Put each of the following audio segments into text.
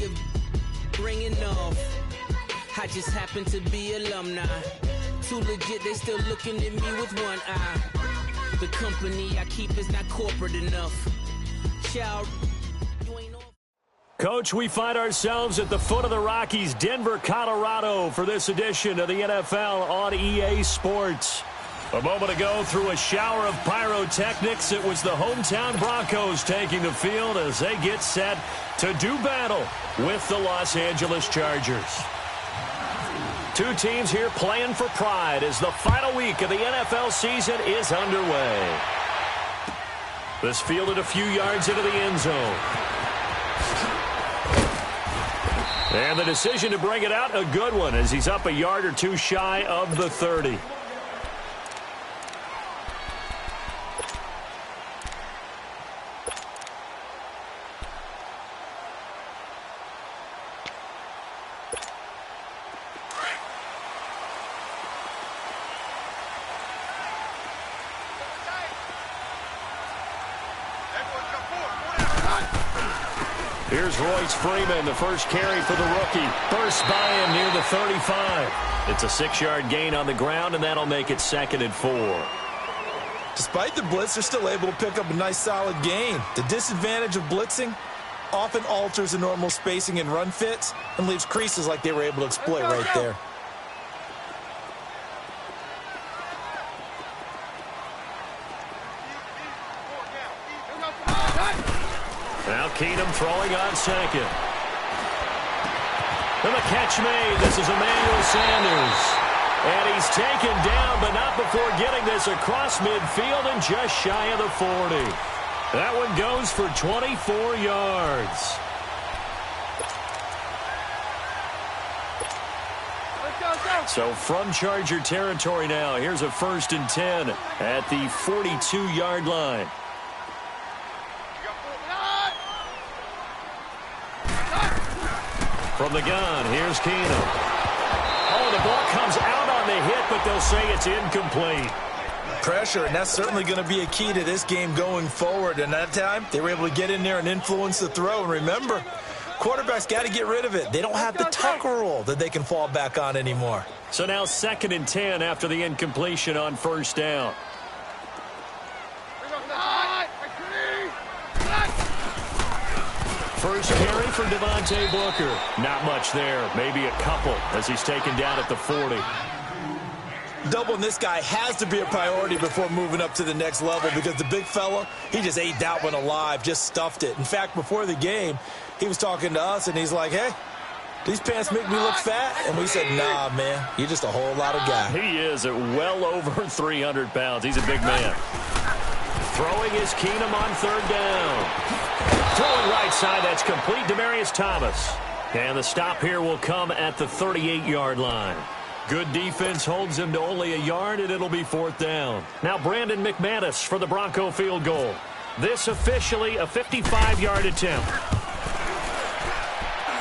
your ringing off. I just happen to be alumni. Too legit, they still looking at me with one eye. The company I keep is not corporate enough. Child, you ain't off. Coach, we find ourselves at the foot of the Rockies, Denver, Colorado, for this edition of the NFL on EA Sports. A moment ago, through a shower of pyrotechnics, it was the hometown Broncos taking the field as they get set to do battle with the Los Angeles Chargers. Two teams here playing for pride as the final week of the NFL season is underway. This fielded a few yards into the end zone. And the decision to bring it out, a good one, as he's up a yard or two shy of the 30. Here's Royce Freeman, the first carry for the rookie. Bursts by him near the 35. It's a 6-yard gain on the ground, and that'll make it 2nd and 4. Despite the blitz, they're still able to pick up a nice, solid gain. The disadvantage of blitzing often alters the normal spacing and run fits and leaves creases like they were able to exploit right there. Now Keenum throwing on second. And the catch made. This is Emmanuel Sanders. And he's taken down, but not before getting this across midfield and just shy of the 40. That one goes for 24 yards. So from Charger territory now, here's a 1st and 10 at the 42-yard line. From the gun, here's Keenum. Oh, the ball comes out on the hit, but they'll say it's incomplete. Pressure, and that's certainly going to be a key to this game going forward. And that time, they were able to get in there and influence the throw. And remember, quarterbacks got to get rid of it. They don't have the tucker roll that they can fall back on anymore. So now 2nd and 10 after the incompletion on 1st down. First carry for Devontae Booker. Not much there. Maybe a couple as he's taken down at the 40. Doubling this guy has to be a priority before moving up to the next level because the big fella, he just ate that one alive, just stuffed it. In fact, before the game, he was talking to us, and he's like, hey, these pants make me look fat? And we said, nah, man, you're just a whole lot of guy. He is at well over 300 pounds. He's a big man. Throwing is Keenum on 3rd down. Throwing right side, that's complete. Demaryius Thomas. And the stop here will come at the 38-yard line. Good defense holds him to only a yard, and it'll be 4th down. Now Brandon McManus for the Bronco field goal. This officially a 55-yard attempt.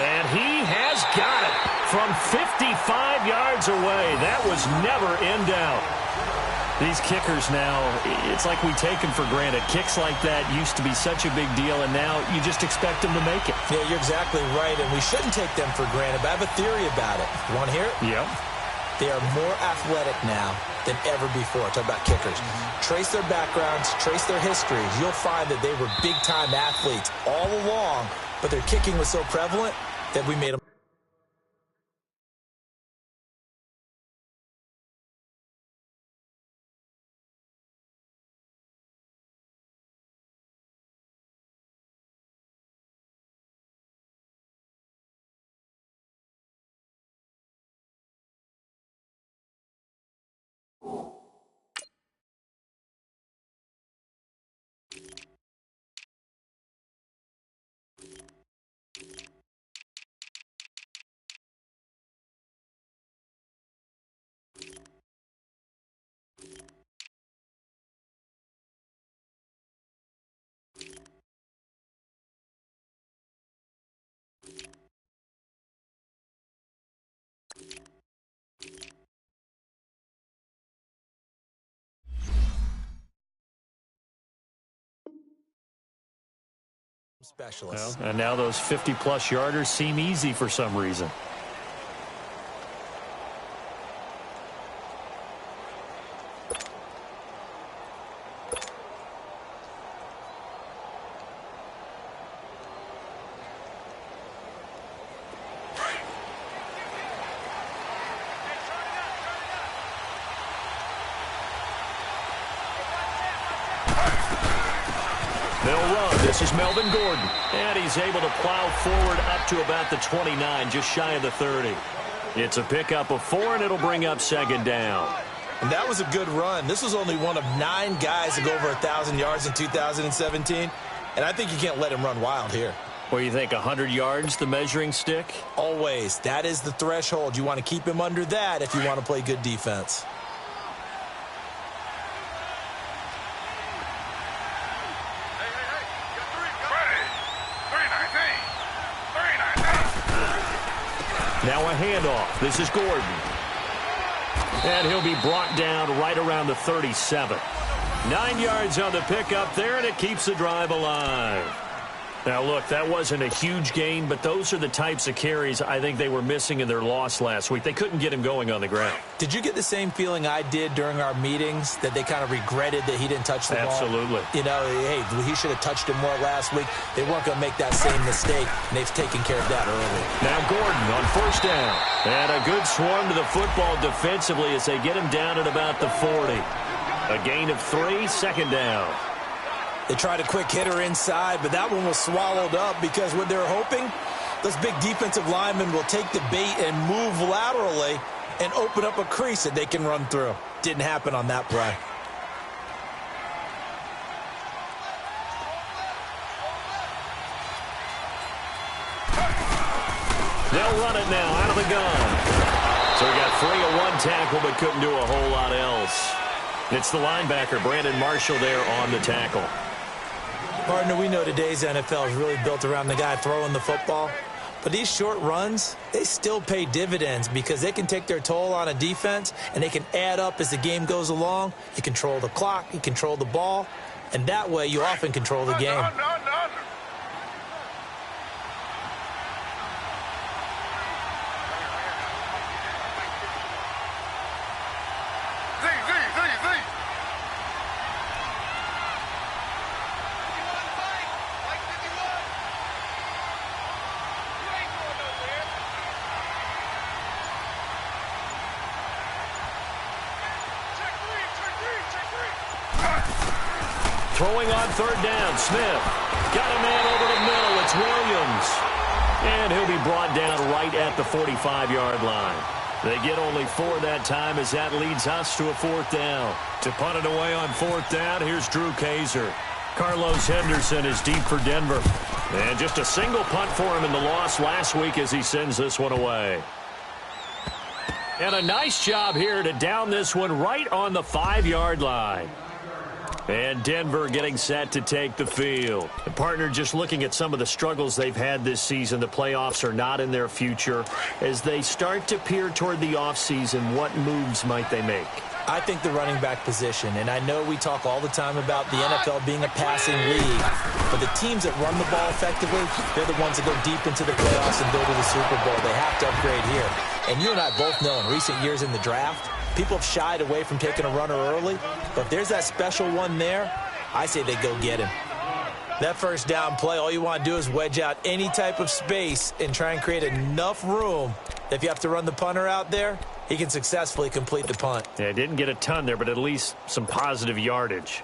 And he has got it from 55 yards away. That was never in doubt. These kickers now, it's like we take them for granted. Kicks like that used to be such a big deal, and now you just expect them to make it. Yeah, you're exactly right, and we shouldn't take them for granted, but I have a theory about it. You want to hear it? Yep. They are more athletic now than ever before. Talk about kickers. Trace their backgrounds, trace their histories. You'll find that they were big-time athletes all along, but their kicking was so prevalent that we made them. Specialists. Well, and now those 50-plus yarders seem easy for some reason. They'll run. This is Melvin Gordon. And he's able to plow forward up to about the 29, just shy of the 30. It's a pickup of 4, and it'll bring up second down. And that was a good run. This was only one of 9 guys to go over 1,000 yards in 2017. And I think you can't let him run wild here. What do you think, 100 yards, the measuring stick? Always. That is the threshold. You want to keep him under that if you want to play good defense. Now a handoff. This is Gordon. And he'll be brought down right around the 37. 9 yards on the pickup there, and it keeps the drive alive. Now, look, that wasn't a huge gain, but those are the types of carries I think they were missing in their loss last week. They couldn't get him going on the ground. Did you get the same feeling I did during our meetings, that they kind of regretted that he didn't touch the ball? Absolutely. You know, hey, he should have touched him more last week. They weren't going to make that same mistake, and they've taken care of that early. Now Gordon on first down. And a good swarm to the football defensively as they get him down at about the 40. A gain of 3, second down. They tried a quick hitter inside, but that one was swallowed up because what they're hoping, those big defensive linemen will take the bait and move laterally and open up a crease that they can run through. Didn't happen on that play. They'll run it now out of the gun. So he got 3 of 1 tackle but couldn't do a whole lot else. It's the linebacker, Brandon Marshall, there on the tackle. Partner, we know today's NFL is really built around the guy throwing the football. But these short runs, they still pay dividends because they can take their toll on a defense and they can add up as the game goes along. You control the clock, you control the ball, and that way you often control the game. Throwing on third down, Smith. Got a man over the middle. It's Williams. And he'll be brought down right at the 45-yard line. They get only 4 that time as that leads us to a 4th down. To punt it away on 4th down, here's Drew Kaiser. Carlos Henderson is deep for Denver. And just a single punt for him in the loss last week as he sends this one away. And a nice job here to down this one right on the 5-yard line. And Denver getting set to take the field. The partner, just looking at some of the struggles they've had this season, the playoffs are not in their future. As they start to peer toward the offseason, what moves might they make? I think the running back position, and I know we talk all the time about the NFL being a passing league, but the teams that run the ball effectively, they're the ones that go deep into the playoffs and go to the Super Bowl. They have to upgrade here. And you and I both know in recent years in the draft, people have shied away from taking a runner early, but if there's that special one there, I say they go get him. That first down play, all you want to do is wedge out any type of space and try and create enough room that if you have to run the punter out there, he can successfully complete the punt. Yeah, didn't get a ton there, but at least some positive yardage.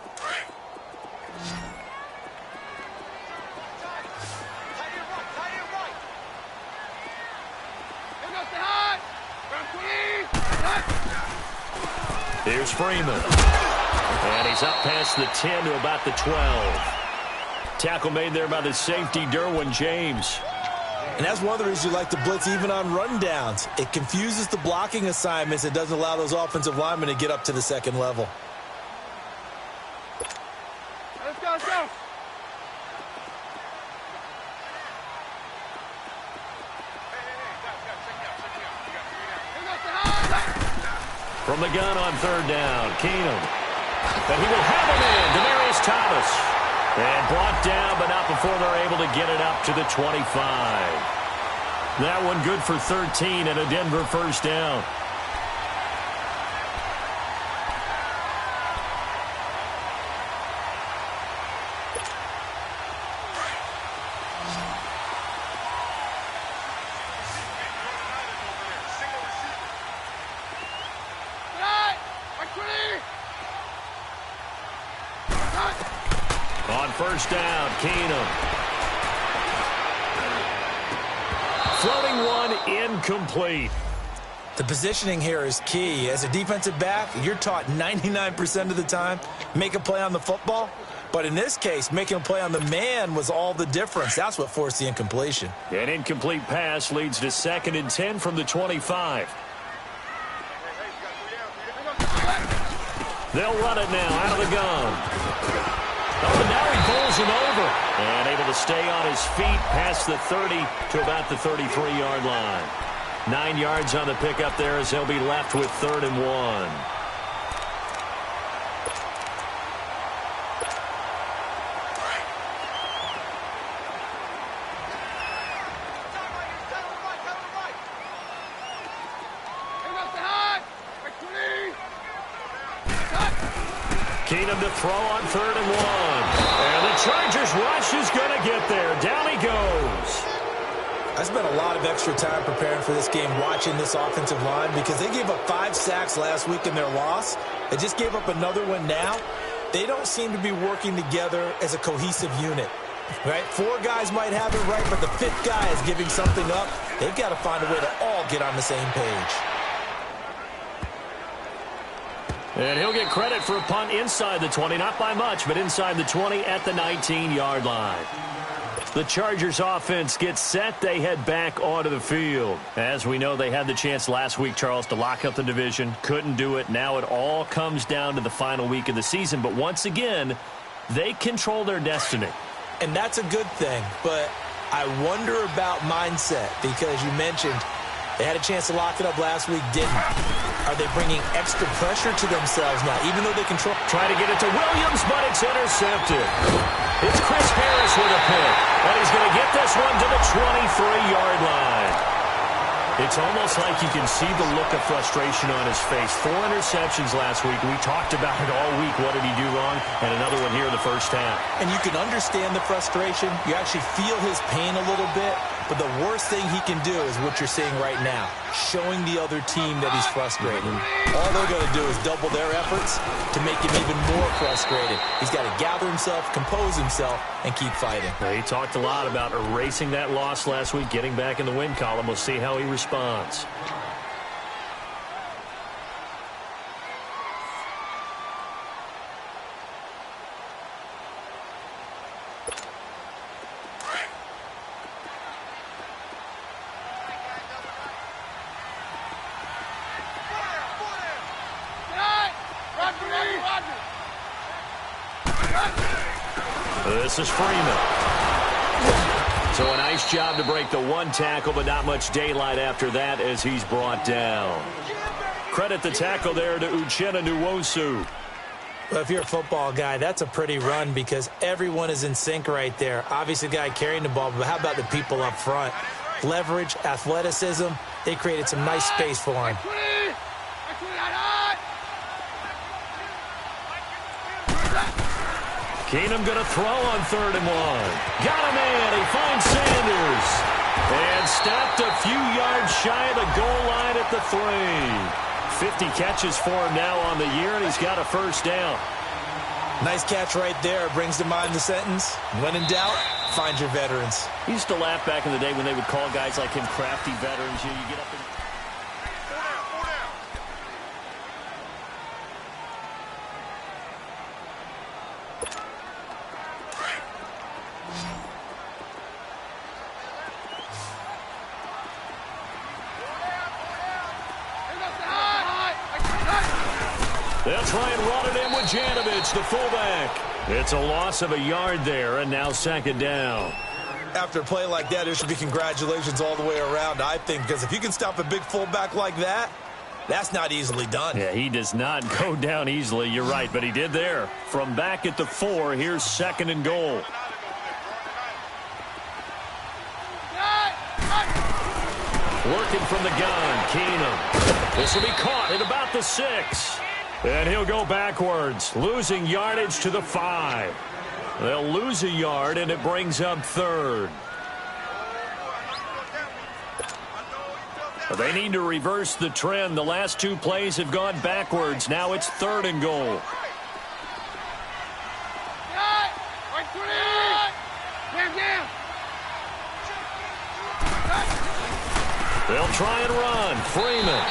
Here's Freeman. And he's up past the 10 to about the 12. Tackle made there by the safety, Derwin James. And that's one of the reasons you like to blitz even on rundowns. It confuses the blocking assignments. It doesn't allow those offensive linemen to get up to the second level. Let's go, let's go. From the gun on third down, Keenum. And he will have him in, Demaryius Thomas. And brought down, but not before they're able to get it up to the 25. That one good for 13 and a Denver first down. On first down, Keenum. Floating one, incomplete. The positioning here is key. As a defensive back, you're taught 99% of the time, make a play on the football. But in this case, making a play on the man was all the difference. That's what forced the incompletion. An incomplete pass leads to 2nd and 10 from the 25. They'll run it now out of the gun. Oh, and now he pulls him over. And able to stay on his feet past the 30 to about the 33-yard line. 9 yards on the pickup there as he'll be left with 3rd and 1. Keenum to throw on 3rd and 1. And the Chargers rush is going to get there. Down he goes. I spent a lot of extra time preparing for this game watching this offensive line because they gave up 5 sacks last week in their loss. They just gave up another one now. They don't seem to be working together as a cohesive unit. Right? 4 guys might have it right, but the 5th guy is giving something up. They've got to find a way to all get on the same page. And he'll get credit for a punt inside the 20, not by much, but inside the 20 at the 19-yard line. The Chargers offense gets set. They head back onto the field. As we know, they had the chance last week, Charles, to lock up the division. Couldn't do it. Now it all comes down to the final week of the season. But once again, they control their destiny. And that's a good thing. But I wonder about mindset because you mentioned they had a chance to lock it up last week, didn't. Are they bringing extra pressure to themselves now, even though they control? Try to get it to Williams, but it's intercepted. It's Chris Harris with a pick, and he's going to get this one to the 23-yard line. It's almost like you can see the look of frustration on his face. 4 interceptions last week. We talked about it all week. What did he do wrong? And another one here in the first half. And you can understand the frustration. You actually feel his pain a little bit. But the worst thing he can do is what you're seeing right now, showing the other team that he's frustrated. All they're going to do is double their efforts to make him even more frustrated. He's got to gather himself, compose himself, and keep fighting. He talked a lot about erasing that loss last week, getting back in the win column. We'll see how he responds. This is Freeman. So a nice job to break the 1 tackle, but not much daylight after that as he's brought down. Credit the tackle there to Uchenna Nwosu. Well, if you're a football guy, that's a pretty run because everyone is in sync right there. Obviously, the guy carrying the ball, but how about the people up front? Leverage, athleticism, they created some nice space for him. Keenum going to throw on 3rd and 1. Got him in. He finds Sanders. And stopped a few yards shy of the goal line at the 3. 50 catches for him now on the year, and he's got a first down. Nice catch right there. Brings to mind the sentence, when in doubt, find your veterans. He used to laugh back in the day when they would call guys like him crafty veterans. You get up and... They'll try and run it in with Janovich, the fullback. It's a loss of a yard there, and now 2nd down. After a play like that, there should be congratulations all the way around, I think, because if you can stop a big fullback like that, That's not easily done. Yeah, he does not go down easily. You're right, but he did there. From back at the 4, here's 2nd and goal. Working from the gun, Keenum. This will be caught at about the 6. And he'll go backwards, losing yardage to the 5. They'll lose a yard, and it brings up 3rd. They need to reverse the trend. The last 2 plays have gone backwards. Now it's 3rd and goal. They'll try and run. Freeman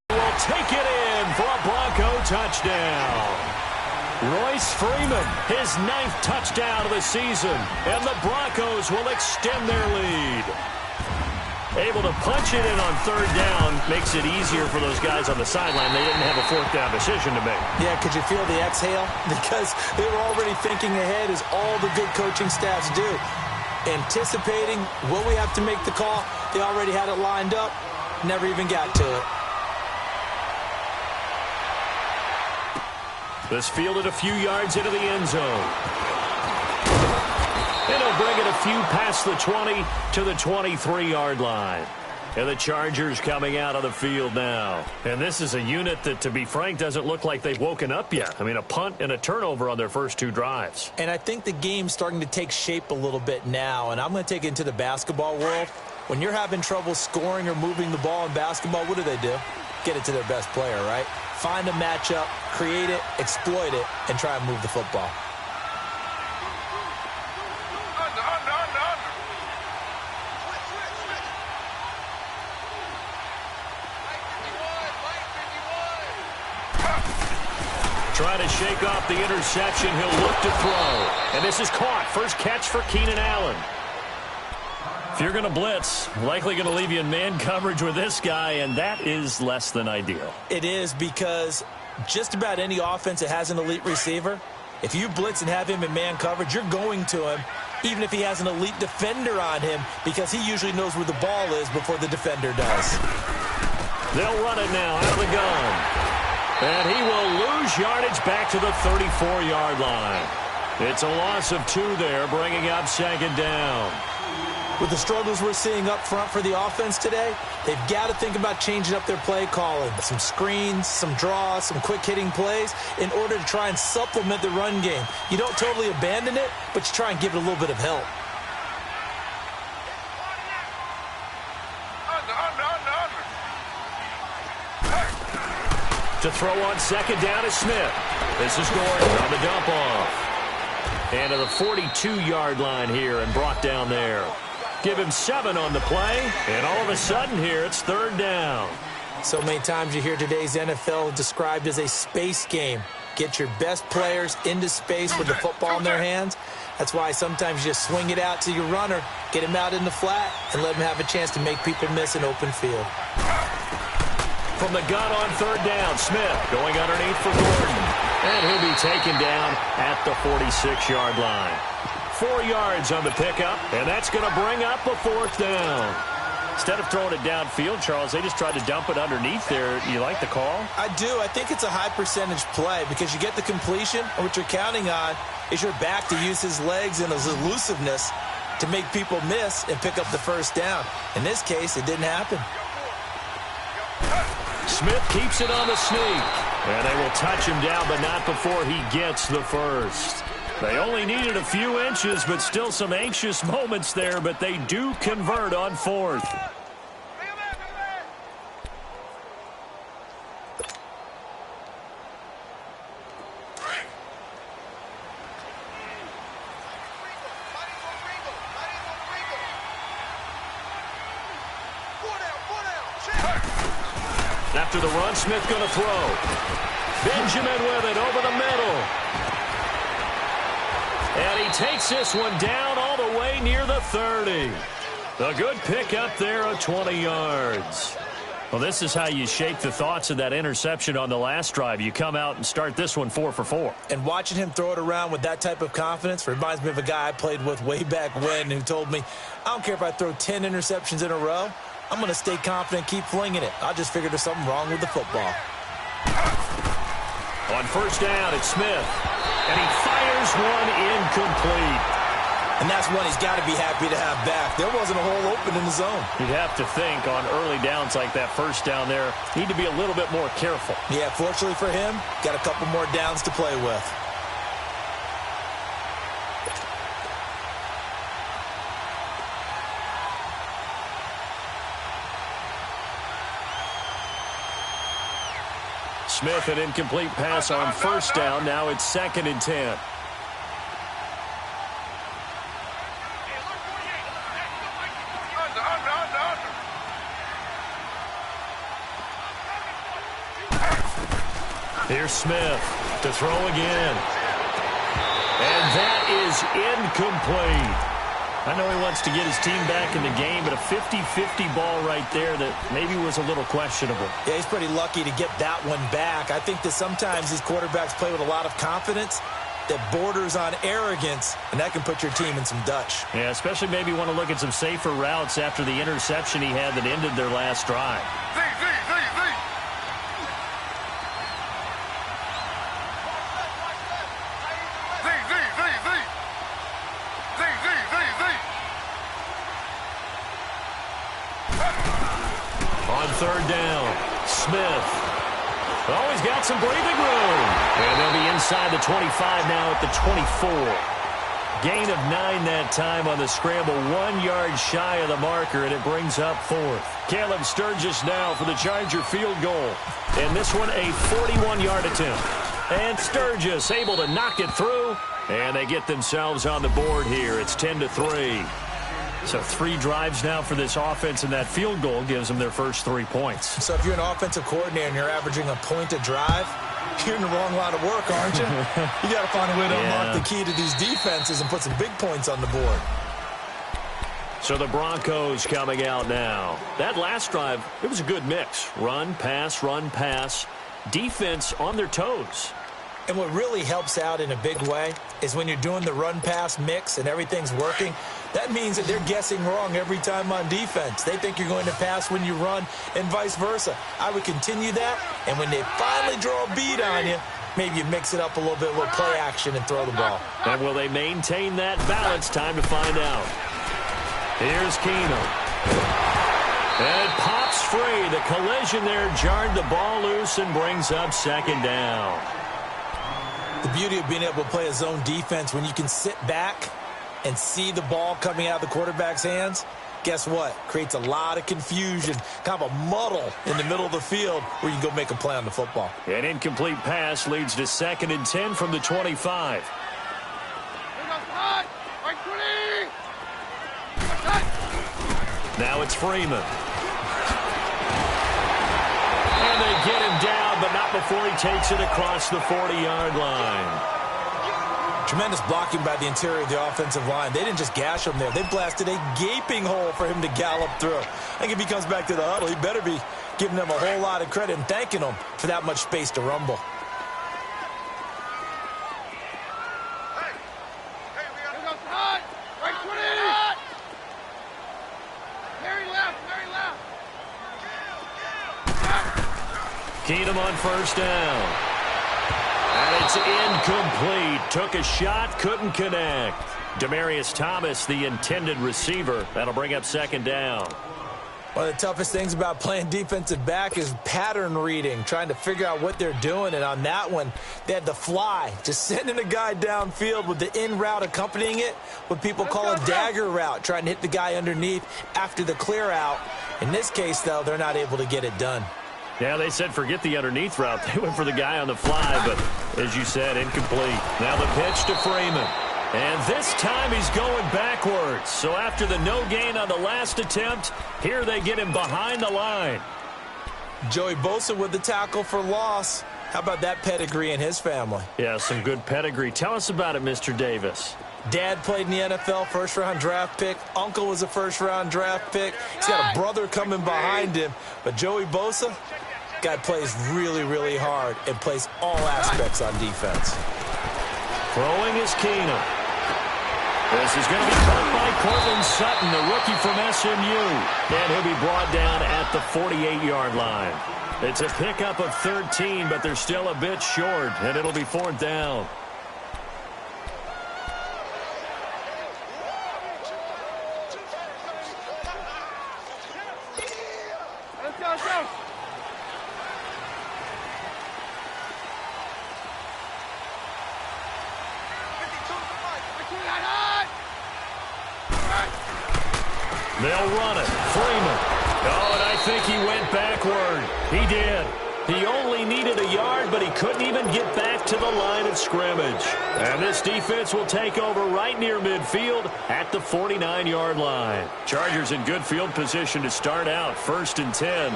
will take it in for a Bronco touchdown. Royce Freeman, his 9th touchdown of the season, and the Broncos will extend their lead. Able to punch it in on 3rd down makes it easier for those guys on the sideline. They didn't have a 4th down decision to make. Yeah, could you feel the exhale? Because they were already thinking ahead, as all the good coaching staffs do. Anticipating, will we have to make the call? They already had it lined up, never even got to it. This fielded a few yards into the end zone. And he'll bring it a few past the 20 to the 23-yard line. And the Chargers coming out of the field now. And this is a unit that, to be frank, doesn't look like they've woken up yet. I mean, a punt and a turnover on their first 2 drives. And I think the game's starting to take shape a little bit now. And I'm going to take it into the basketball world. When you're having trouble scoring or moving the ball in basketball, what do? Get it to their best player, right? Find a matchup, create it, exploit it, and try and move the football. Trying to shake off the interception. He'll look to throw. And this is caught. First catch for Keenan Allen. If you're going to blitz, likely going to leave you in man coverage with this guy, and that is less than ideal. It is, because just about any offense that has an elite receiver, if you blitz and have him in man coverage, you're going to him, even if he has an elite defender on him, because he usually knows where the ball is before the defender does. They'll run it now out of the gun. And he will lose yardage back to the 34-yard line. It's a loss of 2 there, bringing up 2nd down. With the struggles we're seeing up front for the offense today, they've got to think about changing up their play calling. Some screens, some draws, some quick-hitting plays in order to try and supplement the run game. You don't totally abandon it, but you try and give it a little bit of help. To throw on 2nd down is Smith. This is Gordon on the dump off. And to the 42-yard line here and brought down there. Give him 7 on the play, and all of a sudden here it's 3rd down. So many times you hear today's NFL described as a space game. Get your best players into space with the football in their hands. That's why sometimes you just swing it out to your runner, get him out in the flat, and let him have a chance to make people miss an open field. From the gun on 3rd down, Smith going underneath for Gordon. And he'll be taken down at the 46-yard line. 4 yards on the pickup, and that's going to bring up a 4th down. Instead of throwing it downfield, Charles, they just tried to dump it underneath there. You like the call? I do. I think it's a high-percentage play because you get the completion, and what you're counting on is your back to use his legs and his elusiveness to make people miss and pick up the 1st down. In this case, it didn't happen. Smith keeps it on the sneak. And they will touch him down, but not before he gets the 1st. They only needed a few inches, but still some anxious moments there, but they do convert on 4th. After the run, Smith going to throw. Benjamin with it over the middle. And he takes this one down all the way near the 30. A good pick up there of 20 yards. Well, this is how you shake the thoughts of that interception on the last drive. You come out and start this one 4 for 4. And watching him throw it around with that type of confidence reminds me of a guy I played with way back when who told me, I don't care if I throw 10 interceptions in a row. I'm going to stay confident, keep flinging it. I just figured there's something wrong with the football. On first down, it's Smith. And he fires one incomplete. And that's one he's got to be happy to have back. There wasn't a hole open in the zone. You'd have to think on early downs like that first down there, need to be a little bit more careful. Yeah, fortunately for him, got a couple more downs to play with. Smith, an incomplete pass on first down. Now it's 2nd and 10. Here's Smith to throw again. And that is incomplete. I know he wants to get his team back in the game, but a 50-50 ball right there that maybe was a little questionable. Yeah, he's pretty lucky to get that one back. I think that sometimes these quarterbacks play with a lot of confidence that borders on arrogance, and that can put your team in some Dutch. Yeah, especially maybe want to look at some safer routes after the interception he had that ended their last drive. On third down, Smith. Oh, he's got some breathing room. And they'll be inside the 25 now at the 24. Gain of 9 that time on the scramble. 1 yard shy of the marker, and it brings up 4th. Caleb Sturgis now for the Charger field goal. And this one a 41-yard attempt. And Sturgis able to knock it through. And they get themselves on the board here. It's 10-3. So 3 drives now for this offense, and that field goal gives them their first 3 points. So if you're an offensive coordinator and you're averaging a point a drive, you're in the wrong line of work, aren't you? You got to find a way to unlock the key to these defenses and put some big points on the board. So the Broncos coming out now. That last drive, it was a good mix. Run, pass, defense on their toes. And what really helps out in a big way is when you're doing the run-pass mix and everything's working, that means that they're guessing wrong every time on defense. They think you're going to pass when you run and vice versa. I would continue that, and when they finally draw a beat on you, maybe you mix it up a little bit with play action and throw the ball. And will they maintain that balance? Time to find out. Here's Keenum. And it pops free. The collision there jarred the ball loose and brings up 2nd down. The beauty of being able to play a zone defense when you can sit back and see the ball coming out of the quarterback's hands, guess what? Creates a lot of confusion, kind of a muddle in the middle of the field where you can go make a play on the football. An incomplete pass leads to 2nd and 10 from the 25. Now it's Freeman. And they get him down, but not before he takes it across the 40-yard line. Tremendous blocking by the interior of the offensive line. They didn't just gash him there. They blasted a gaping hole for him to gallop through. I think if he comes back to the huddle, he better be giving them a whole lot of credit and thanking them for that much space to rumble. Keenum on first down. And it's incomplete. Took a shot, couldn't connect. Demaryius Thomas, the intended receiver. That'll bring up 2nd down. One of the toughest things about playing defensive back is pattern reading, trying to figure out what they're doing. And on that one, they had the fly, just sending a guy downfield with the in route accompanying it, what people call a dagger route, trying to hit the guy underneath after the clear out. In this case, though, they're not able to get it done. Yeah, they said forget the underneath route. They went for the guy on the fly, but as you said, incomplete. Now the pitch to Freeman. And this time he's going backwards. So after the no gain on the last attempt, here they get him behind the line. Joey Bosa with the tackle for loss. How about that pedigree in his family? Yeah, some good pedigree. Tell us about it, Mr. Davis. Dad played in the NFL, first-round draft pick. Uncle was a first-round draft pick. He's got a brother coming behind him. But Joey Bosa, guy plays really, really hard and plays all aspects on defense. Throwing is Keenum. This is going to be caught by Cortland Sutton, the rookie from SMU. And he'll be brought down at the 48-yard line. It's a pickup of 13, but they're still a bit short, and it'll be 4th down. Let's go. They'll run it. Freeman. Oh, and I think he went backward. He did. He only needed a yard, but he couldn't even get back to the line of scrimmage. And this defense will take over right near midfield at the 49-yard line. Chargers in good field position to start out. 1st and 10.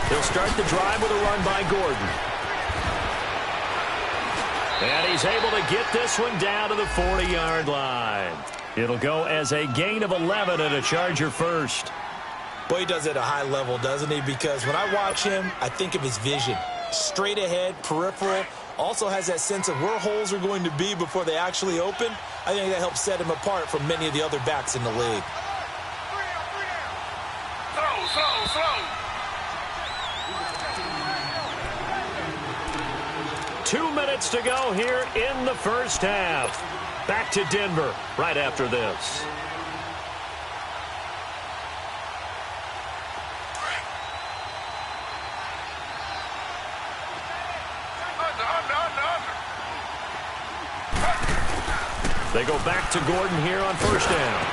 He'll start the drive with a run by Gordon. And he's able to get this one down to the 40-yard line. It'll go as a gain of 11 and a Charger first. Boy, he does it at a high level, doesn't he? Because when I watch him, I think of his vision. Straight ahead, peripheral. Also has that sense of where holes are going to be before they actually open. I think that helps set him apart from many of the other backs in the league. Slow. 2 minutes to go here in the first half. Back to Denver right after this. They go back to Gordon here on 1st down.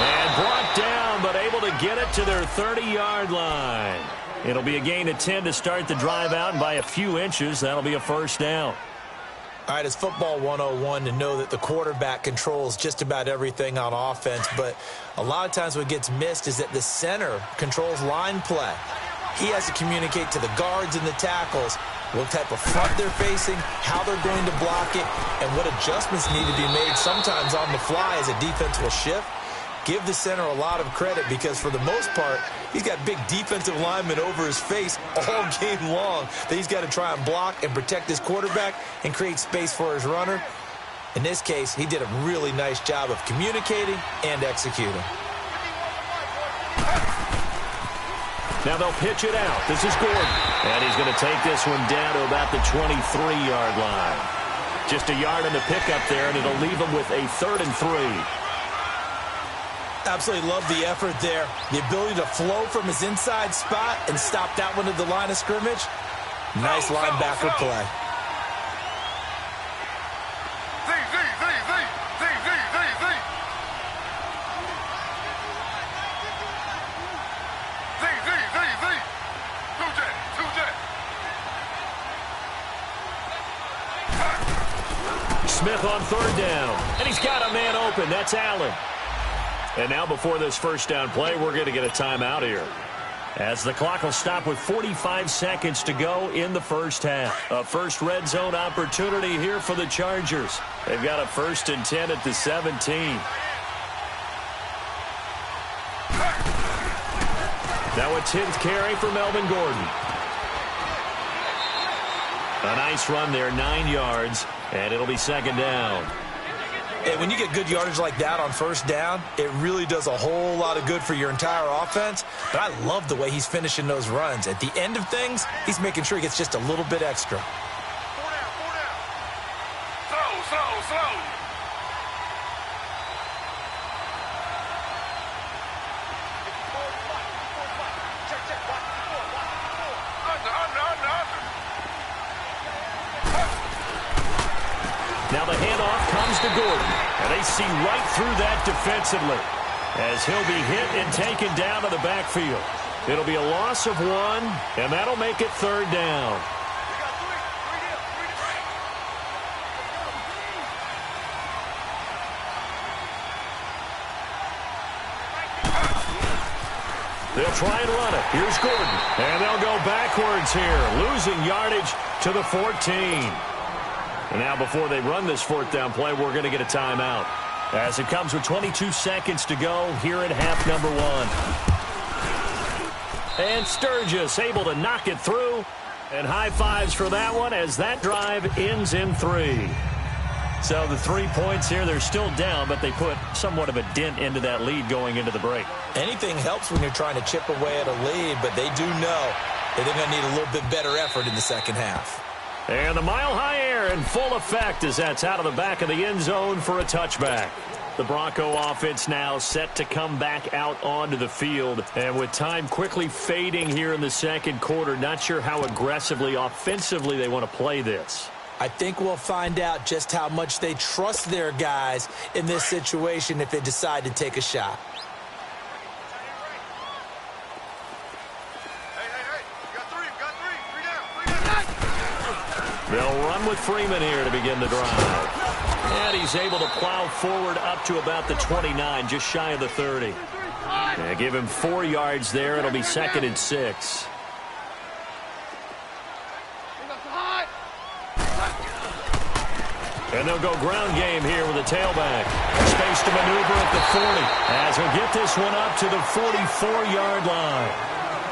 And brought down, but able to get it to their 30-yard line. It'll be a gain of 10 to start the drive out, and by a few inches, that'll be a 1st down. All right, it's football 101 to know that the quarterback controls just about everything on offense, but a lot of times what gets missed is that the center controls line play. He has to communicate to the guards and the tackles what type of front they're facing, how they're going to block it, and what adjustments need to be made sometimes on the fly as a defense will shift. Give the center a lot of credit because for the most part, he's got big defensive linemen over his face all game long that he's got to try and block and protect his quarterback and create space for his runner. In this case, he did a really nice job of communicating and executing. Now they'll pitch it out. This is Gordon. And he's going to take this one down to about the 23-yard line. Just a yard on the pickup there, and it'll leave him with a 3rd and 3. Absolutely love the effort there. The ability to flow from his inside spot and stop that one at the line of scrimmage. Nice linebacker play. Smith on 3rd down. And he's got a man open. That's Allen. And now before this 1st down play, we're going to get a timeout here, as the clock will stop with 45 seconds to go in the first half. A first red zone opportunity here for the Chargers. They've got a 1st and 10 at the 17. Now a 10th carry for Melvin Gordon. A nice run there, 9 yards, and it'll be 2nd down. And when you get good yardage like that on 1st down, it really does a whole lot of good for your entire offense. But I love the way he's finishing those runs. At the end of things, he's making sure he gets just a little bit extra. 4 down. Slow. Now the handoff comes to Gordon, and they see right through that defensively as he'll be hit and taken down to the backfield. It'll be a loss of 1, and that'll make it 3rd down. They'll try and run it. Here's Gordon, and they'll go backwards here, losing yardage to the 14. And now before they run this 4th down play, we're going to get a timeout, as it comes with 22 seconds to go here at half number 1. And Sturgis able to knock it through, And high fives for that one as that drive ends in 3. So the 3 points here, they're still down, but they put somewhat of a dent into that lead going into the break. Anything helps when you're trying to chip away at a lead, but they do know that they're going to need a little bit better effort in the second half. And the mile-high air in full effect as that's out of the back of the end zone for a touchback. The Bronco offense now set to come back out onto the field. And with time quickly fading here in the second quarter, not sure how aggressively, offensively they want to play this. I think we'll find out just how much they trust their guys in this situation if they decide to take a shot. They'll run with Freeman here to begin the drive. And he's able to plow forward up to about the 29, just shy of the 30. And give him 4 yards there. It'll be 2nd and 6. And they'll go ground game here with a tailback. Space to maneuver at the 40 as he'll get this one up to the 44-yard line.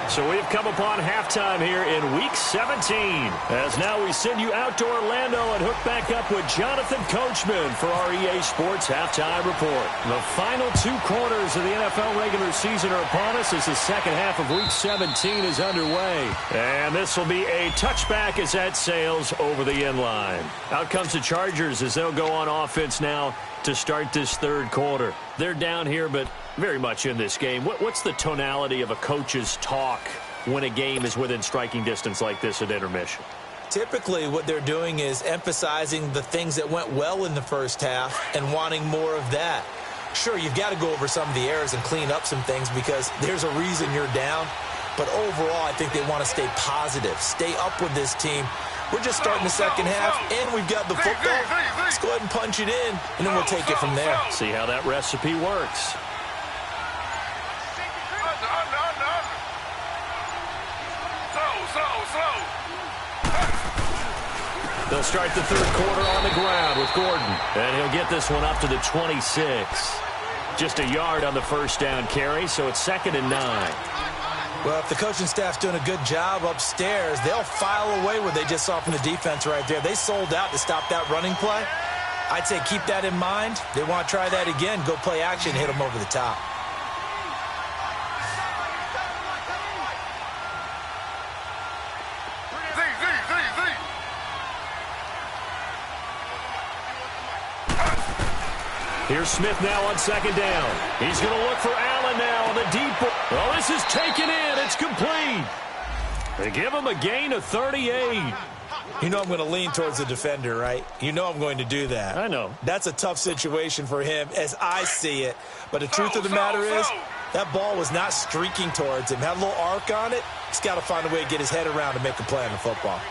So we've come upon halftime here in Week 17. As now we send you out to Orlando and hook back up with Jonathan Coachman for our EA Sports Halftime Report. The final 2 quarters of the NFL regular season are upon us as the second half of Week 17 is underway. And this will be a touchback as that sails over the end line. Out comes the Chargers as they'll go on offense now to start this third quarter. They're down here, but very much in this game. What's the tonality of a coach's talk when a game is within striking distance like this at intermission? Typically, what they're doing is emphasizing the things that went well in the first half and wanting more of that. Sure, you've got to go over some of the errors and clean up some things because there's a reason you're down. But overall, I think they want to stay positive, stay up with this team. We're just starting the second half, and we've got the football. Let's go ahead and punch it in, and then we'll take it from there. See how that recipe works. They'll start the third quarter on the ground with Gordon. And he'll get this one up to the 26. Just a yard on the first down carry, so it's 2nd and 9. Well, if the coaching staff's doing a good job upstairs, they'll file away what they just saw from the defense right there. They sold out to stop that running play. I'd say keep that in mind. They want to try that again. Go play action, hit them over the top. Here's Smith now on 2nd down. He's going to look for Allen now on the deep ball. Oh, this is taken in. It's complete. They give him a gain of 38. You know I'm going to lean towards the defender, right? You know I'm going to do that. I know. That's a tough situation for him as I see it. But the truth of the matter is, that ball was not streaking towards him. Had a little arc on it. He's got to find a way to get his head around to make a play on the football.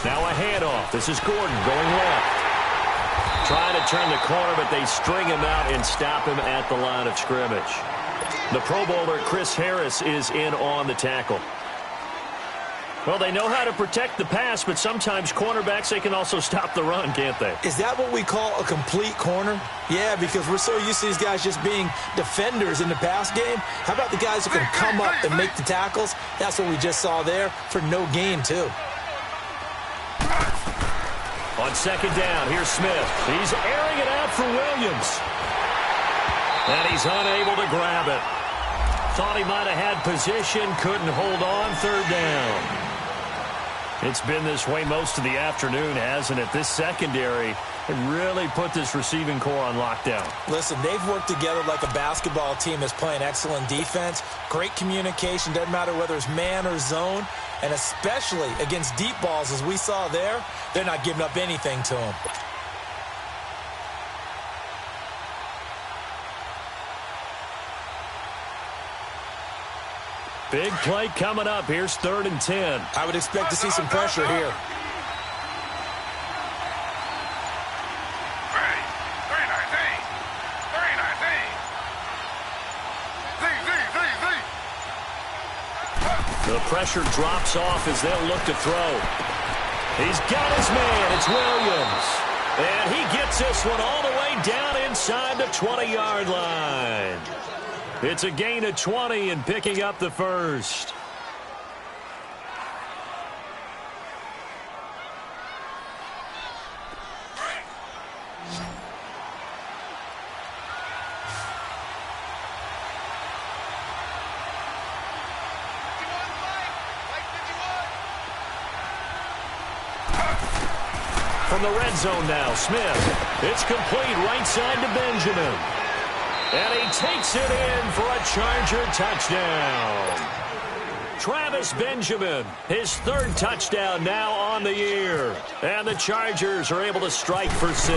Now a handoff. This is Gordon going left. Trying to turn the corner, but they string him out and stop him at the line of scrimmage. The Pro Bowler Chris Harris is in on the tackle. Well, they know how to protect the pass, but sometimes cornerbacks, they can also stop the run, can't they? Is that what we call a complete corner? Yeah, because we're so used to these guys just being defenders in the pass game. How about the guys who can come up and make the tackles? That's what we just saw there for no gain, too. On 2nd down, here's Smith. He's airing it out for Williams. And he's unable to grab it. Thought he might have had position, couldn't hold on, 3rd down. It's been this way most of the afternoon, hasn't it? This secondary really put this receiving core on lockdown. Listen, they've worked together like a basketball team that's playing excellent defense. Great communication, doesn't matter whether it's man or zone. And especially against deep balls, as we saw there, they're not giving up anything to them. Big play coming up. Here's 3rd and 10. I would expect to see some pressure here. The pressure drops off as they'll look to throw. He's got his man. It's Williams. And he gets this one all the way down inside the 20-yard line. It's a gain of 20 and picking up the first. From the red zone now, Smith. It's complete right side to Benjamin. And he takes it in for a Charger touchdown. Travis Benjamin, his third touchdown now on the year. And the Chargers are able to strike for 6.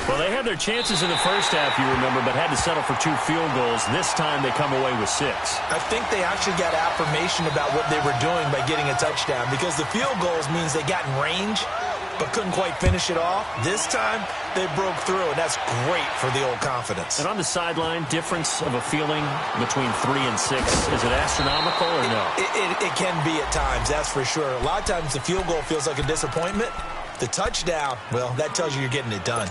Well, they had their chances in the first half, you remember, but had to settle for 2 field goals. This time they come away with 6. I think they actually got affirmation about what they were doing by getting a touchdown, because the field goals means they got in range but couldn't quite finish it off. This time, they broke through, and that's great for the old confidence. And on the sideline, difference of a feeling between 3 and 6, is it astronomical or no? It can be at times, that's for sure. A lot of times the field goal feels like a disappointment. The touchdown, well, that tells you you're getting it done.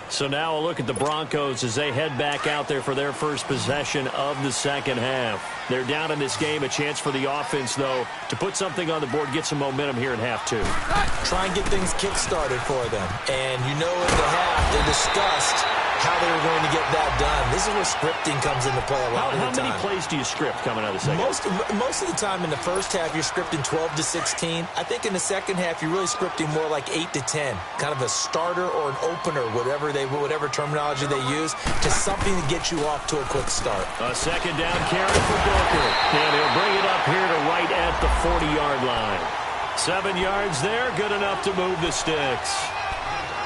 So now a look at the Broncos as they head back out there for their first possession of the second half. They're down in this game. A chance for the offense, though, to put something on the board, get some momentum here in half 2. Try and get things kick-started for them. And you know in the half they discussed how they were going to get that done. This is where scripting comes into play a lot of the time. How many plays do you script coming out of the second half? Most of the time in the first half, you're scripting 12 to 16. I think in the second half, you're really scripting more like 8 to 10. Kind of a starter or an opener, whatever terminology they use, to something to get you off to a quick start. A second down carry for Booker. And he'll bring it up here to right at the 40-yard line. 7 yards there, good enough to move the sticks.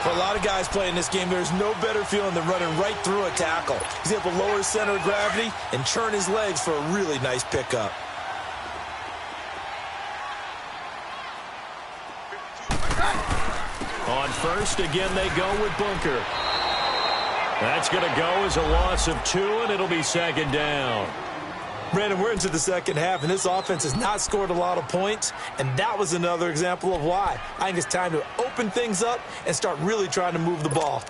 For a lot of guys playing this game, there's no better feeling than running right through a tackle. He's able to lower his center of gravity and churn his legs for a really nice pickup. On first, again, they go with Bunker. That's going to go as a loss of 2, and it'll be second down. Brandon, we're into the second half, and this offense has not scored a lot of points, and that was another example of why. I think it's time to open things up and start really trying to move the ball.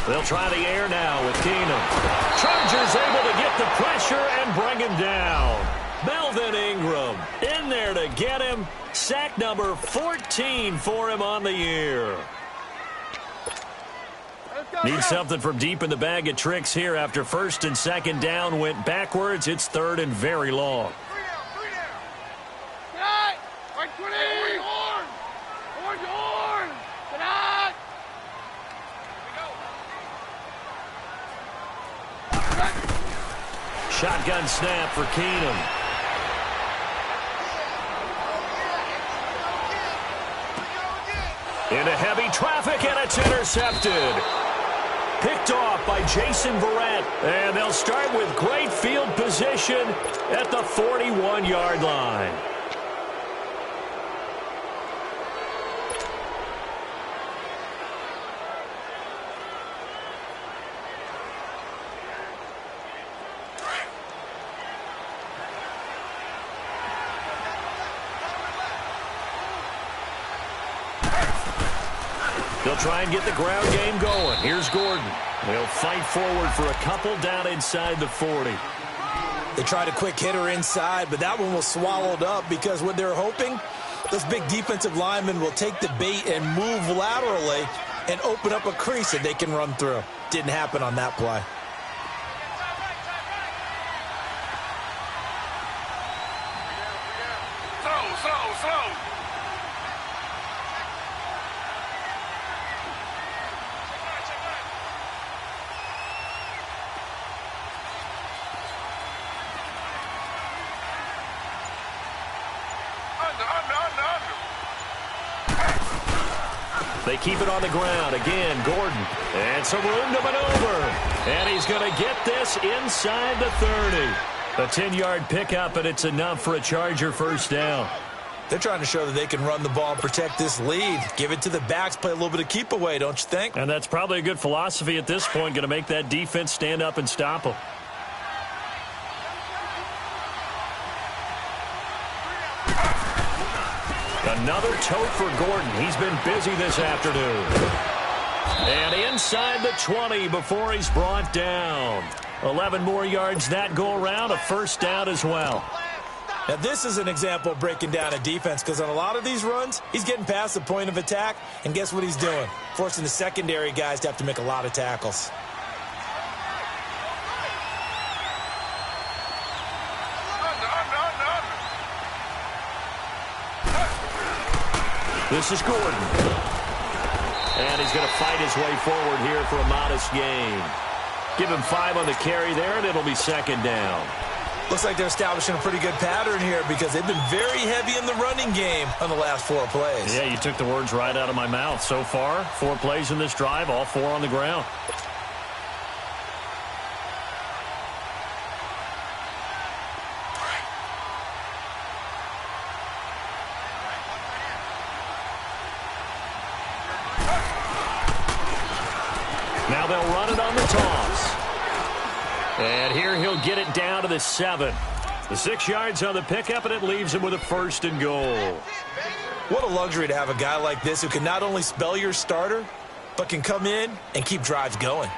They'll try the air now with Keenum. Chargers able to get the pressure and bring him down. Melvin Ingram in there to get him. Sack number 14 for him on the year. Need something from deep in the bag of tricks here after first and second down went backwards. It's third and very long. Shotgun snap for Keenum. Into heavy traffic, and it's intercepted. Picked off by Jason Verrett. And they'll start with great field position at the 41-yard line. They'll try and get the ground game going. Here's Gordon. They'll fight forward for a couple down inside the 40. They tried a quick hitter inside, but that one was swallowed up because what they're hoping, those big defensive linemen will take the bait and move laterally and open up a crease that they can run through. Didn't happen on that play. Slow. They keep it on the ground. Again, Gordon. And some room to maneuver. And he's going to get this inside the 30. A 10-yard pickup, and it's enough for a Charger first down. They're trying to show that they can run the ball and protect this lead. Give it to the backs, play a little bit of keep away, don't you think? And that's probably a good philosophy at this point, going to make that defense stand up and stop them. Another tote for Gordon. He's been busy this afternoon. And inside the 20 before he's brought down. 11 more yards that go around, a first down as well. Now, this is an example of breaking down a defense because on a lot of these runs, he's getting past the point of attack, and guess what he's doing? Forcing the secondary guys to have to make a lot of tackles. This is Gordon. And he's going to fight his way forward here for a modest gain. Give him 5 on the carry there, and it'll be second down. Looks like they're establishing a pretty good pattern here because they've been very heavy in the running game on the last 4 plays. Yeah, you took the words right out of my mouth. So far, 4 plays in this drive, all 4 on the ground. Now they'll run it on the toss. And here he'll get it down to the 7. The 6 yards on the pickup, and it leaves him with a first and goal. What a luxury to have a guy like this who can not only spell your starter, but can come in and keep drives going.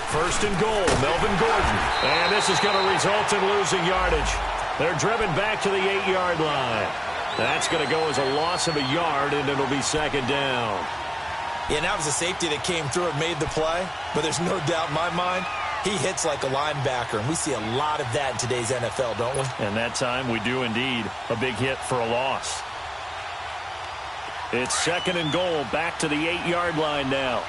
First and goal, Melvin Gordon. And this is going to result in losing yardage. They're driven back to the 8-yard line. That's going to go as a loss of a yard, and it'll be second down. Yeah, and that was a safety that came through and made the play. But there's no doubt in my mind, he hits like a linebacker. And we see a lot of that in today's NFL, don't we? And that time we do indeed. A big hit for a loss. It's second and goal, back to the 8-yard line now.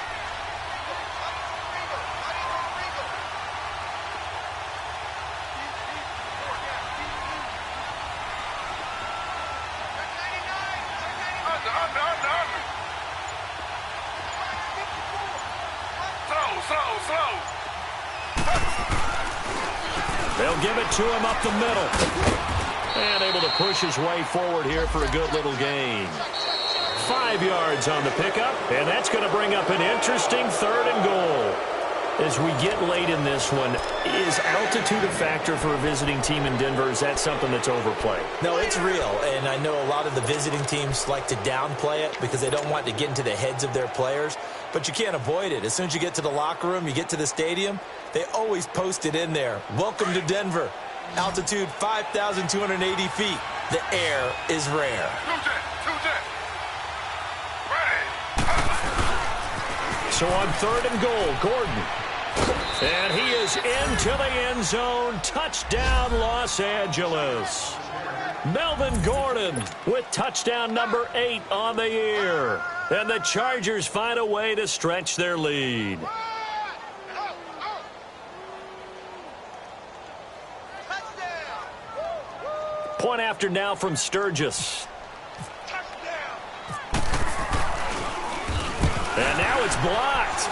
They'll give it to him up the middle. And able to push his way forward here for a good little gain. 5 yards on the pickup, and that's going to bring up an interesting third and goal. As we get late in this one, is altitude a factor for a visiting team in Denver? Is that something that's overplayed? No, it's real, and I know a lot of the visiting teams like to downplay it because they don't want to get into the heads of their players, but you can't avoid it. As soon as you get to the locker room, you get to the stadium, they always post it in there. Welcome to Denver. Altitude 5,280 feet. The air is rare. So on third and goal, Gordon. And he is into the end zone. Touchdown, Los Angeles. Melvin Gordon with touchdown number 8 on the year. And the Chargers find a way to stretch their lead. Point after now from Sturgis. And now it's blocked.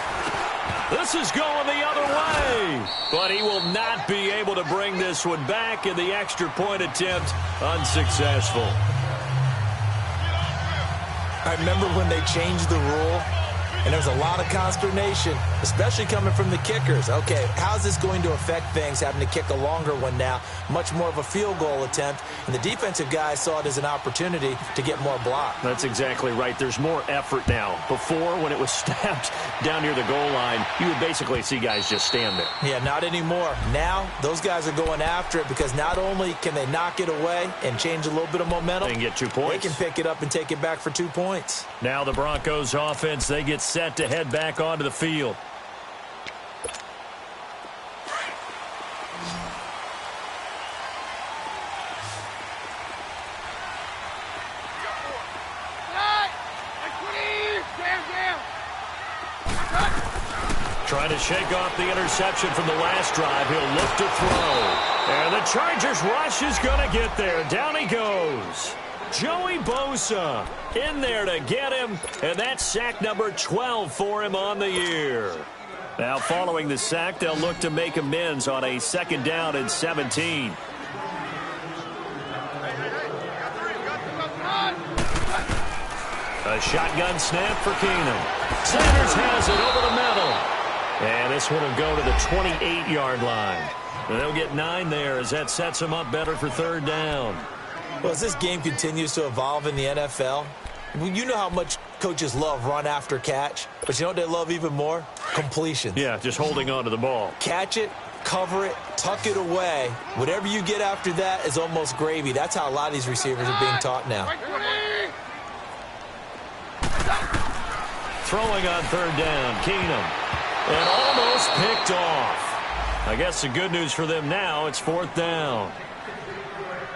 This is going the other way. But he will not be able to bring this one back, and the extra point attempt unsuccessful. I remember when they changed the rule, and there was a lot of consternation, especially coming from the kickers. Okay, how's this going to affect things, having to kick a longer one now? Much more of a field goal attempt, and the defensive guys saw it as an opportunity to get more block. That's exactly right. There's more effort now. Before, when it was snapped down near the goal line, you would basically see guys just stand there. Yeah, not anymore. Now, those guys are going after it because not only can they knock it away and change a little bit of momentum, they can get 2 points. They can pick it up and take it back for 2 points. Now the Broncos offense, they get set to head back onto the field. Trying to shake off the interception from the last drive. He'll look to throw. And the Chargers rush is going to get there. Down he goes. Joey Bosa in there to get him. And that's sack number 12 for him on the year. Now following the sack, they'll look to make amends on a 2nd down and 17. A shotgun snap for Keenum. Sanders has it over the middle. And this one will go to the 28-yard line. And they'll get 9 there as that sets them up better for 3rd down. Well, as this game continues to evolve in the NFL, you know how much coaches love run after catch, but you know what they love even more? Completions. Yeah, just holding on to the ball. Catch it, cover it, tuck it away. Whatever you get after that is almost gravy. That's how a lot of these receivers are being taught now. Throwing on 3rd down, Keenum. And almost picked off. I guess the good news for them now, it's 4th down.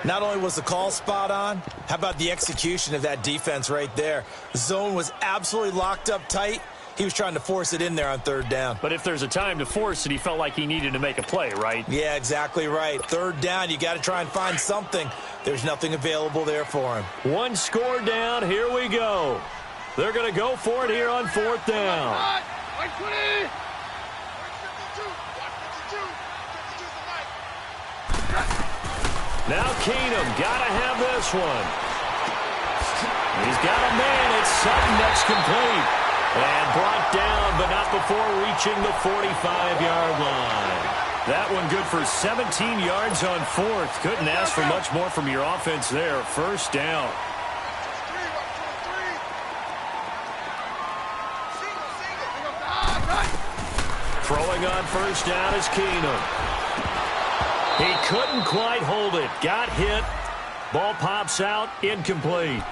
Not only was the call spot on, how about the execution of that defense right there? The zone was absolutely locked up tight. He was trying to force it in there on 3rd down. But if there's a time to force it, he felt like he needed to make a play, right? Yeah, exactly right. 3rd down, you got to try and find something. There's nothing available there for him. 1 score down, here we go. They're going to go for it here on 4th down. Now Keenum, got to have this one. He's got a man. It's Sutton that's complete. And brought down, but not before reaching the 45-yard line. That one good for 17 yards on 4th. Couldn't ask for much more from your offense there. 1st down. Throwing on 1st down is Keenum. He couldn't quite hold it. Got hit. Ball pops out. Incomplete.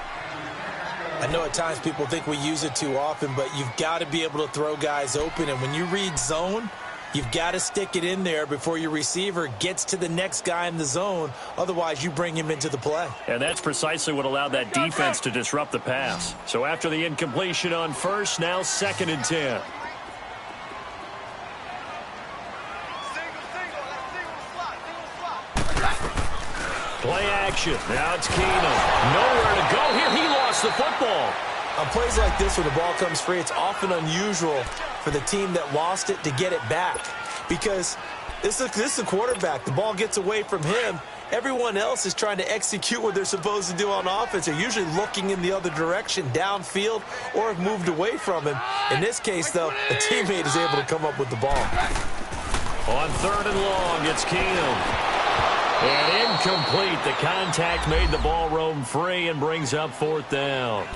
I know at times people think we use it too often, but you've got to be able to throw guys open. And when you read zone, you've got to stick it in there before your receiver gets to the next guy in the zone. Otherwise, you bring him into the play. And that's precisely what allowed that defense to disrupt the pass. So after the incompletion on 1st, now 2nd and 10. Play action. Now it's Keenum. Nowhere to go here. He lost the football. On plays like this where the ball comes free, it's often unusual for the team that lost it to get it back. Because this is a quarterback. The ball gets away from him. Everyone else is trying to execute what they're supposed to do on offense. They're usually looking in the other direction, downfield, or have moved away from him. In this case, though, a teammate is able to come up with the ball. On 3rd and long, it's Keenum. And incomplete. The contact made the ball roam free and brings up 4th down.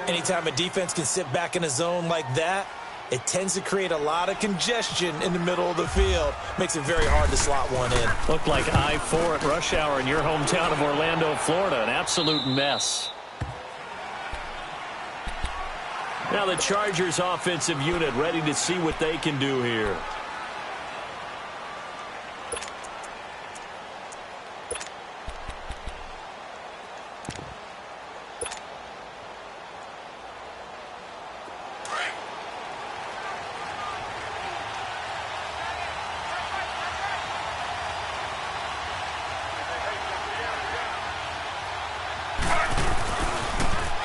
Anytime a defense can sit back in a zone like that, it tends to create a lot of congestion in the middle of the field. Makes it very hard to slot one in. Looked like I-4 at rush hour in your hometown of Orlando, Florida. An absolute mess. Now the Chargers offensive unit ready to see what they can do here.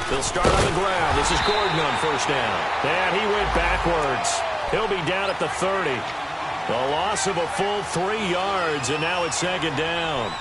They'll start on the ground. This is Gordon on 1st down. And he went backwards. He'll be down at the 30. The loss of a full 3 yards, and now it's 2nd down.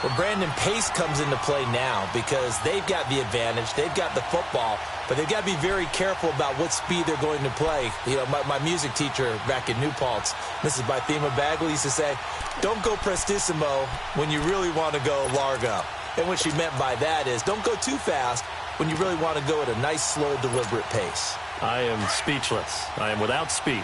Well, Brandon, pace comes into play now because they've got the advantage. They've got the football, but they've got to be very careful about what speed they're going to play. You know, my music teacher back in New Paltz, Mrs. Bythema Bagley, used to say, don't go prestissimo when you really want to go largo. And what she meant by that is don't go too fast when you really want to go at a nice, slow, deliberate pace. I am speechless. I am without speech.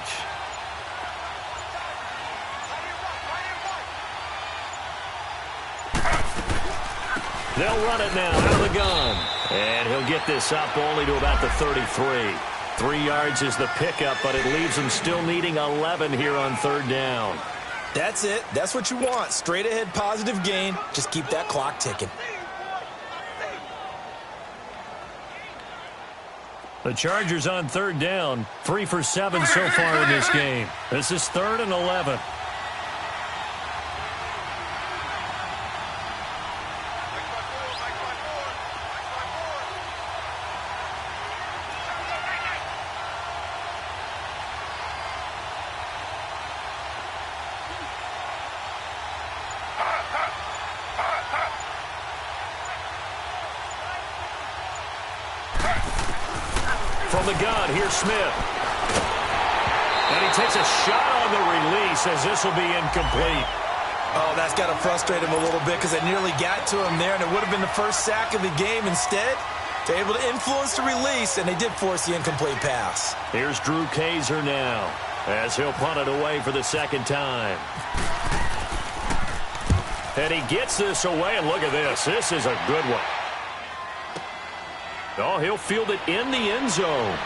They'll run it now out of the gun. And he'll get this up only to about the 33. 3 yards is the pickup, but it leaves him still needing 11 here on 3rd down. That's it. That's what you want. Straight ahead, positive gain. Just keep that clock ticking. The Chargers on 3rd down, 3 for 7 so far in this game. This is 3rd and 11. From the gun, here's Smith. And he takes a shot on the release as this will be incomplete. Oh, that's got to frustrate him a little bit because they nearly got to him there, and it would have been the first sack of the game. Instead, they're able to influence the release, and they did force the incomplete pass. Here's Drew Kaiser now as he'll punt it away for the second time. And he gets this away, and look at this. This is a good one. Oh, he'll field it in the end zone.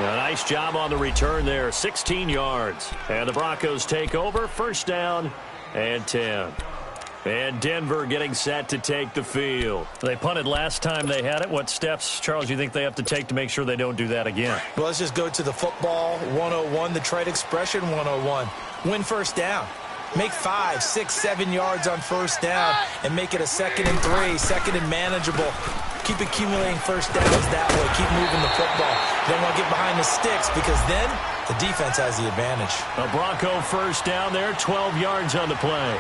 A nice job on the return there, 16 yards. And the Broncos take over, first down and 10. And Denver getting set to take the field. They punted last time they had it. What steps, Charles, do you think they have to take to make sure they don't do that again? Well, let's just go to the football 101, the trade expression 101. Win first down. Make 5, 6, 7 yards on first down and make it a 2nd and 3, 2nd and manageable. Keep accumulating first downs that way. Keep moving the football. You don't want to get behind the sticks because then the defense has the advantage. A Bronco first down there, 12 yards on the play.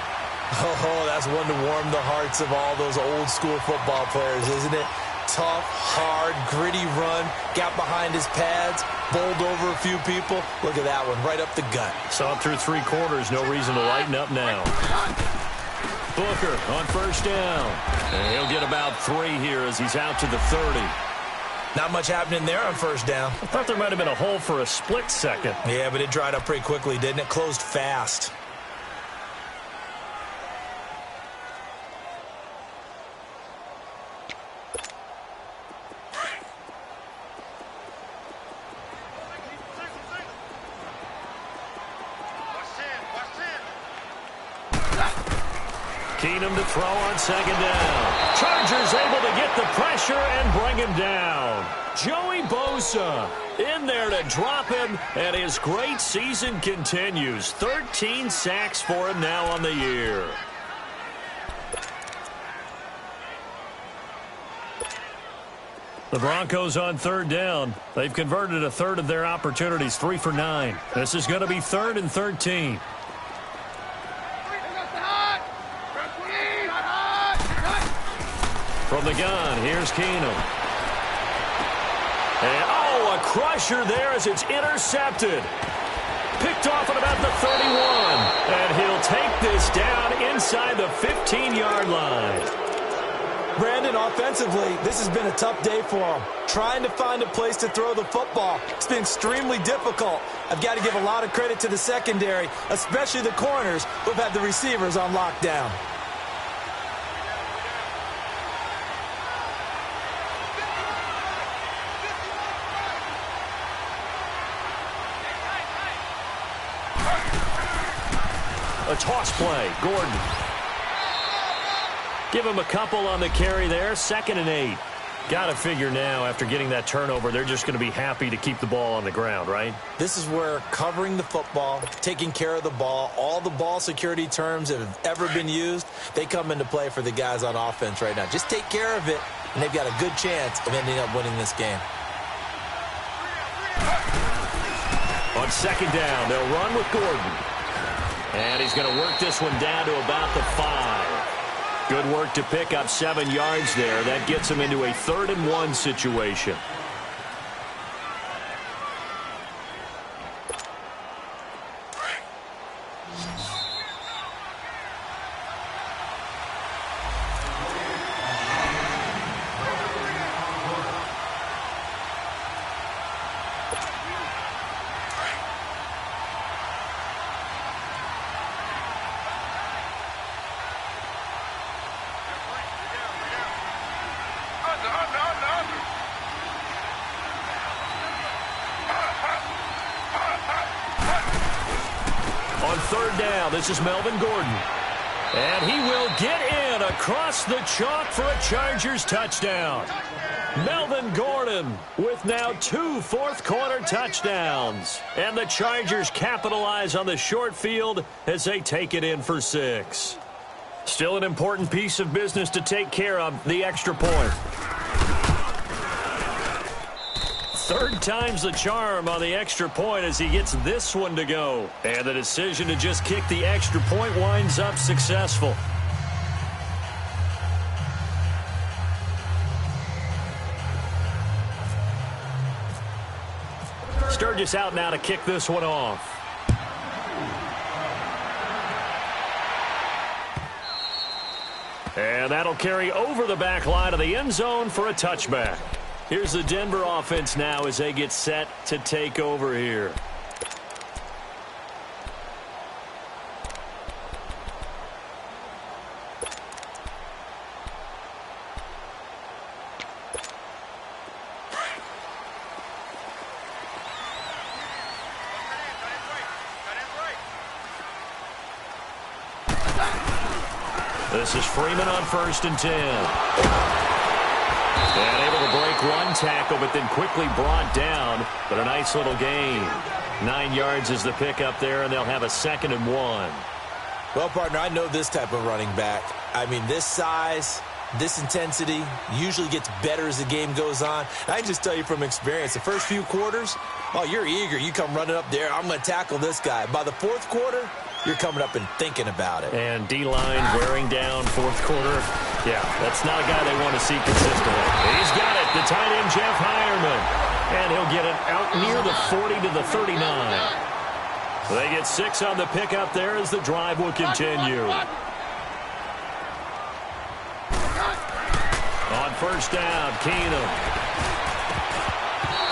Oh, that's one to warm the hearts of all those old school football players, isn't it? Tough, hard, gritty run, got behind his pads, bowled over a few people. Look at that one, right up the gut. Saw it through 3 quarters, no reason to lighten up now. Booker on first down. And he'll get about 3 here as he's out to the 30. Not much happening there on first down. I thought there might have been a hole for a split second. Yeah, but it dried up pretty quickly, didn't it? Closed fast. Keenum to throw on second down. Chargers able to get the pressure and bring him down. Joey Bosa in there to drop him, and his great season continues. 13 sacks for him now on the year. The Broncos on third down. They've converted a third of their opportunities, 3 for 9. This is going to be 3rd and 13. From the gun, here's Keenum. And, a crusher there as it's intercepted. Picked off at about the 31. And he'll take this down inside the 15-yard line. Brandon, offensively, this has been a tough day for him. Trying to find a place to throw the football. It's been extremely difficult. I've got to give a lot of credit to the secondary, especially the corners who've had the receivers on lockdown. A toss play, Gordon. Give him a couple on the carry there, 2nd and 8. Got to figure now, after getting that turnover, they're just going to be happy to keep the ball on the ground, right? This is where covering the football, taking care of the ball, all the ball security terms that have ever been used, they come into play for the guys on offense right now. Just take care of it, and they've got a good chance of ending up winning this game. On second down, they'll run with Gordon. And he's going to work this one down to about the 5. Good work to pick up 7 yards there. That gets him into a 3rd and 1 situation. On third down, this is Melvin Gordon. And he will get in across the chalk for a Chargers touchdown. Melvin Gordon with now 2 fourth-quarter touchdowns. And the Chargers capitalize on the short field as they take it in for 6. Still an important piece of business to take care of, the extra point. 3rd time's the charm on the extra point as he gets this one to go. And the decision to just kick the extra point winds up successful. Burgess out now to kick this one off. And that'll carry over the back line of the end zone for a touchback. Here's the Denver offense now as they get set to take over here. This is Freeman on 1st and 10. And able to break one tackle, but then quickly brought down. But a nice little gain. 9 yards is the pickup there, and they'll have a 2nd and 1. Well, partner, I know this type of running back. I mean, this size, this intensity usually gets better as the game goes on. And I can just tell you from experience, the first few quarters, oh, you're eager. You come running up there, I'm going to tackle this guy. By the 4th quarter, you're coming up and thinking about it. And D-line wearing down 4th quarter. Yeah, that's not a guy they want to see consistently. He's got it, the tight end, Jeff Hireman. And he'll get it out near the 40 to the 39. They get 6 on the pickup there as the drive will continue. On 1st down, Keenum.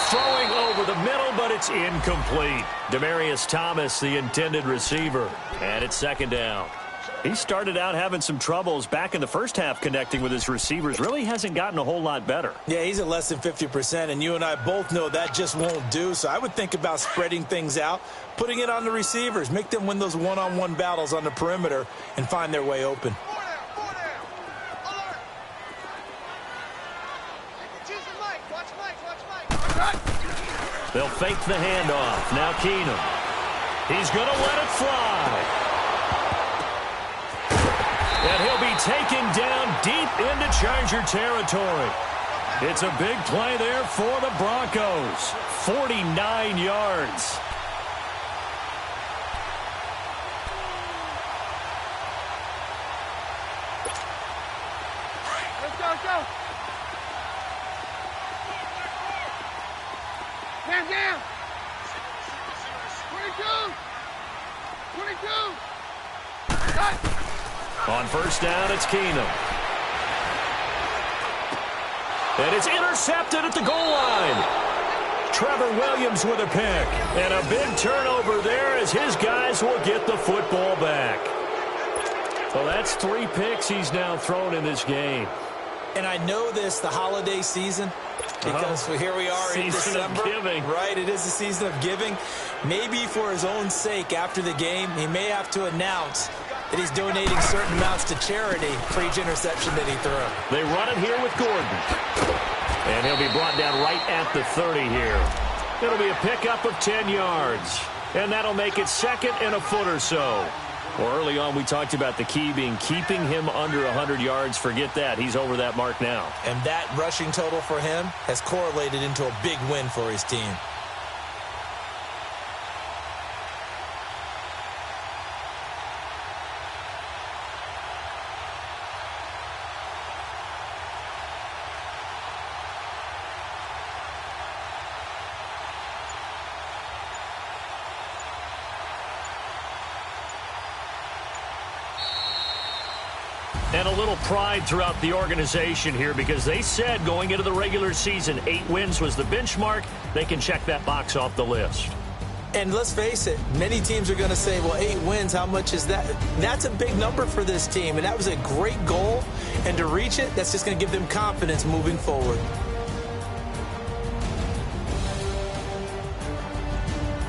Throwing over the middle, but it's incomplete. Demaryius Thomas, the intended receiver. And it's 2nd down. He started out having some troubles back in the first half connecting with his receivers. Really hasn't gotten a whole lot better. Yeah, he's at less than 50%, and you and I both know that just won't do. So I would think about spreading things out, putting it on the receivers, make them win those one-on-one battles on the perimeter and find their way open. They'll fake the handoff. Now Keenum. He's going to let it fly. And he'll be taken down deep into Charger territory. It's a big play there for the Broncos. 49 yards. Let's go, let's go. Down. 22. On 1st down, it's Keenum. And it's intercepted at the goal line. Trevor Williams with a pick. And a big turnover there as his guys will get the football back. Well, that's 3 picks he's now thrown in this game. And I know this, the holiday season, because here we are in December. Season of giving. Right, it is the season of giving. Maybe for his own sake after the game, he may have to announce that he's donating certain amounts to charity for each interception that he threw. They run it here with Gordon. And he'll be brought down right at the 30 here. It'll be a pickup of 10 yards. And that'll make it 2nd and a foot or so. Well, early on, we talked about the key being keeping him under 100 yards. Forget that. He's over that mark now. And that rushing total for him has correlated into a big win for his team. And a little pride throughout the organization here because they said going into the regular season, 8 wins was the benchmark. They can check that box off the list. And let's face it, many teams are going to say, well, 8 wins, how much is that? That's a big number for this team, and that was a great goal. And to reach it, that's just going to give them confidence moving forward.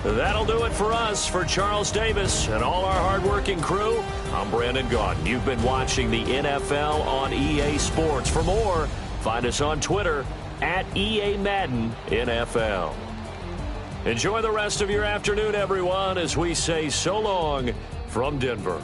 That'll do it for us. For Charles Davis and all our hardworking crew, I'm Brandon Gaudin. You've been watching the NFL on EA Sports. For more, find us on Twitter at EA Madden NFL. Enjoy the rest of your afternoon, everyone, as we say so long from Denver.